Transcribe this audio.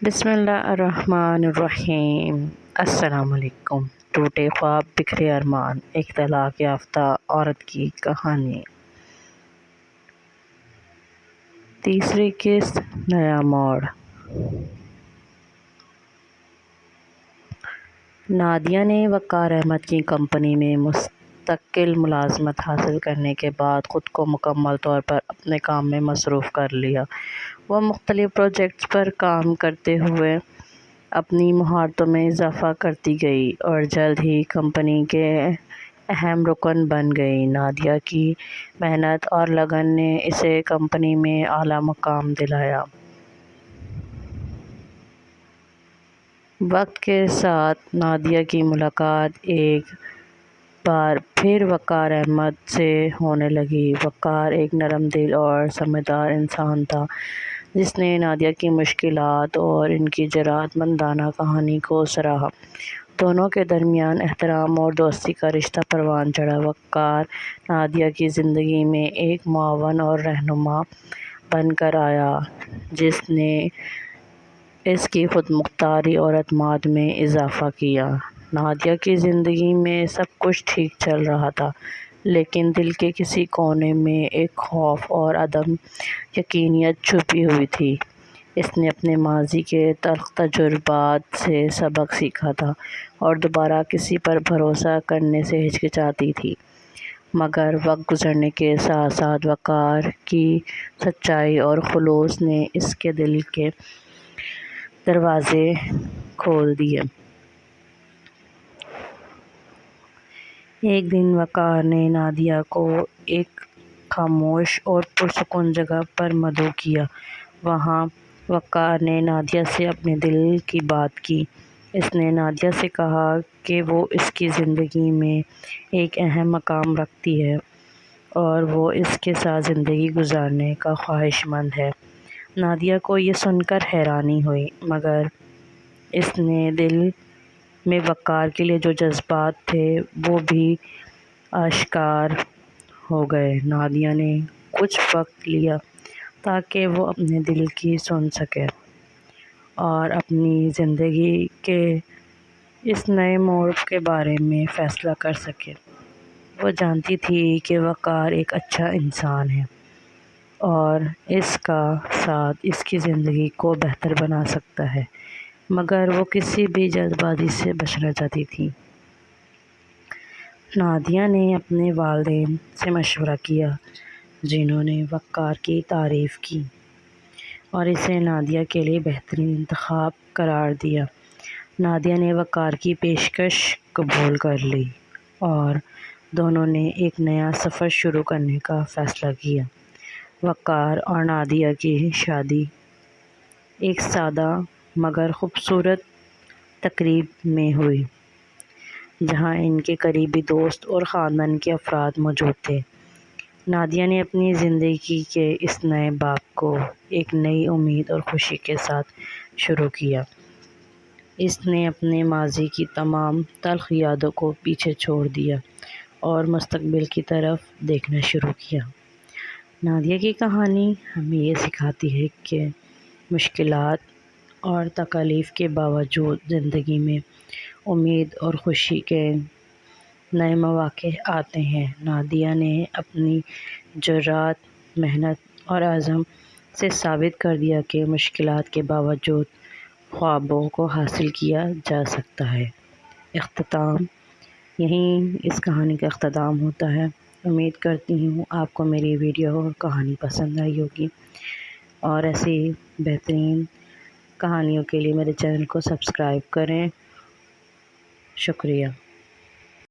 بسم اللہ الرحمن الرحیم۔ السلام علیکم۔ ٹوٹے خواب بکھرے ارمان، ایک طلاق یافتہ عورت کی کہانی۔ تیسری قسط، نیا موڑ۔ نادیہ نے وقار احمد کی کمپنی میں مستقل ملازمت حاصل کرنے کے بعد خود کو مکمل طور پر اپنے کام میں مصروف کر لیا۔ وہ مختلف پروجیکٹس پر کام کرتے ہوئے اپنی مہارتوں میں اضافہ کرتی گئی اور جلد ہی کمپنی کے اہم رکن بن گئی۔ نادیہ کی محنت اور لگن نے اسے کمپنی میں اعلیٰ مقام دلایا۔ وقت کے ساتھ نادیہ کی ملاقات ایک بار پھر وقار احمد سے ہونے لگی۔ وقار ایک نرم دل اور سمجھدار انسان تھا جس نے نادیہ کی مشکلات اور ان کی جرأت مندانہ کہانی کو سراہا۔ دونوں کے درمیان احترام اور دوستی کا رشتہ پروان چڑھا۔ وقار نادیہ کی زندگی میں ایک معاون اور رہنما بن کر آیا جس نے اس کی خود مختاری اور اعتماد میں اضافہ کیا۔ نادیہ کی زندگی میں سب کچھ ٹھیک چل رہا تھا، لیکن دل کے کسی کونے میں ایک خوف اور عدم یقینیت چھپی ہوئی تھی۔ اس نے اپنے ماضی کے تلخ تجربات سے سبق سیکھا تھا اور دوبارہ کسی پر بھروسہ کرنے سے ہچکچاتی تھی، مگر وقت گزرنے کے ساتھ ساتھ وقار کی سچائی اور خلوص نے اس کے دل کے دروازے کھول دیے۔ ایک دن وقار نے نادیہ کو ایک خاموش اور پرسکون جگہ پر مدعو کیا۔ وہاں وقار نے نادیہ سے اپنے دل کی بات کی۔ اس نے نادیہ سے کہا کہ وہ اس کی زندگی میں ایک اہم مقام رکھتی ہے اور وہ اس کے ساتھ زندگی گزارنے کا خواہش مند ہے۔ نادیہ کو یہ سن کر حیرانی ہوئی، مگر اس نے دل میں وقار کے لیے جو جذبات تھے وہ بھی آشکار ہو گئے۔ نادیہ نے کچھ وقت لیا تاکہ وہ اپنے دل کی سن سکے اور اپنی زندگی کے اس نئے موڑ کے بارے میں فیصلہ کر سکے۔ وہ جانتی تھی کہ وقار ایک اچھا انسان ہے اور اس کا ساتھ اس کی زندگی کو بہتر بنا سکتا ہے، مگر وہ کسی بھی جلد بازی سے بچنا چاہتی تھی۔ نادیہ نے اپنے والدین سے مشورہ کیا، جنہوں نے وقار کی تعریف کی اور اسے نادیہ کے لیے بہترین انتخاب قرار دیا۔ نادیہ نے وقار کی پیشکش قبول کر لی اور دونوں نے ایک نیا سفر شروع کرنے کا فیصلہ کیا۔ وقار اور نادیہ کی شادی ایک سادہ مگر خوبصورت تقریب میں ہوئی، جہاں ان کے قریبی دوست اور خاندان کے افراد موجود تھے۔ نادیہ نے اپنی زندگی کے اس نئے باب کو ایک نئی امید اور خوشی کے ساتھ شروع کیا۔ اس نے اپنے ماضی کی تمام تلخ یادوں کو پیچھے چھوڑ دیا اور مستقبل کی طرف دیکھنا شروع کیا۔ نادیہ کی کہانی ہمیں یہ سکھاتی ہے کہ مشکلات اور تکالیف کے باوجود زندگی میں امید اور خوشی کے نئے مواقع آتے ہیں۔ نادیہ نے اپنی جرأت، محنت اور عزم سے ثابت کر دیا کہ مشکلات کے باوجود خوابوں کو حاصل کیا جا سکتا ہے۔ یہیں اس کہانی کا اختتام ہوتا ہے۔ امید کرتی ہوں آپ کو میری ویڈیو اور کہانی پسند آئی ہوگی، اور ایسی بہترین کہانیوں کے لیے میرے چینل کو سبسکرائب کریں۔ شکریہ۔